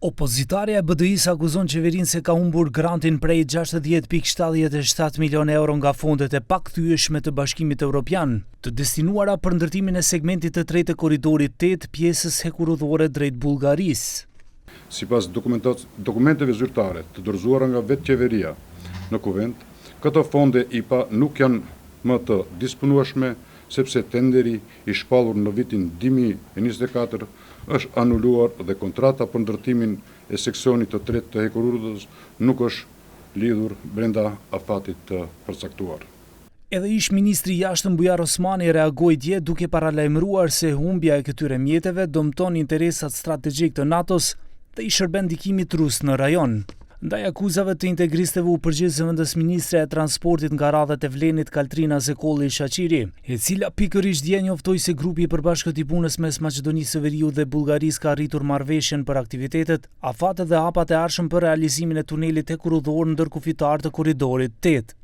Opozitarja e BDI-s akuzon qeverinë se ka humbur grantin prej 60.77 milion euro nga fondet e pakthyeshme të Bashkimit Evropian, të destinuara për ndërtimin e segmentit të tretë të korridorit 8, pjesës hekurudhore drejt Bullgarisë. Sipas dokumenteve zyrtare të dorëzuara nga vetë qeveria në kuvent, këto fonde IPA nuk janë më të disponueshme sepse tenderi i shpallur në vitin 2024 është anuluar dhe kontrata për ndërtimin e seksionit të tretë të hekurudhës nuk është lidhur brenda afatit të përcaktuar. Edhe ish ministri i jashtëm Bujar Osmani reagoi dje duke paralajmëruar se humbja e këtyre mjeteve dëmton interesat strategjik të NATO-s dhe i shërben ndikimit rus në rajon. Ndaj akuzave të integristëve u përgjigj zëvendës ministre e transportit nga radhët e Vlenit Kaltrina Zekolli Shaqiri, e cila pikërisht dje njoftoi se grupi i përbashkët i punës mes Maqedonisë së Veriut dhe Bullgarisë ka arritur marrëveshjen për aktivitetet, afatet dhe hapat e ardhshëm për realizimin e tunelit hekurudhor ndërkufitar të korridorit 8.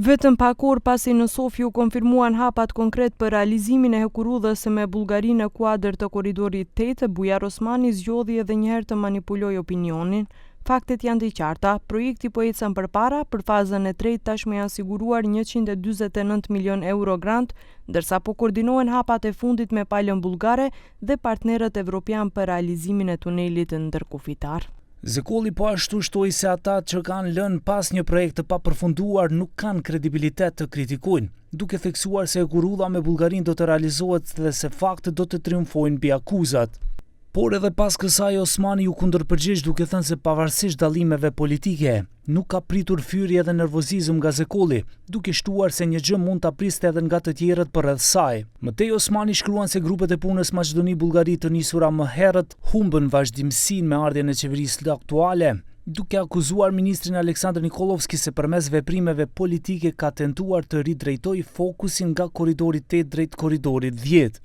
Vetëm pak orë pasi në Sofje u konfirmuan hapat konkret për realizimin e hekurudhës me Bullgarinë në kuadër të korridorit 8, Bujar Osmani zgjodhi edhe një herë të manipulojë opinionin. Faktet janë të qarta, projekti po ecën përpara, për fazën e tretë tashmë janë siguruar 149 milion euro grant, ndërsa po koordinohen hapat e fundit me palën bullgare dhe partnerët evropian për realizimin e tunelit ndërkufitar. Zekolli po ashtu shtoi se ata që kanë lënë pas një projekt të papërfunduar nuk kanë kredibilitet të kritikojnë, duke theksuar se hekurudha me Bullgarinë do të realizohet dhe se faktet do të triumfojnë mbi akuzat. Por edhe pas kësaj Osmani u kundërpërgjigj duke thënë se pavarësisht dallimeve politike, nuk ka pritur fyrje dhe nervozizëm nga Zekolli, duke shtuar se një gjë mund ta priste edhe nga të tjerët përreth saj. Mëtej Osmani shkruan se grupet e punës Maqedoni-Bullgari të nisura më herët humbën vazhdimsinë me ardhjen e qeverisë aktuale, duke akuzuar ministrin Aleksandr Nikolovski se përmes veprimeve politike ka tentuar të ridrejtojë fokusin nga korridori 8 drejt korridorit 10.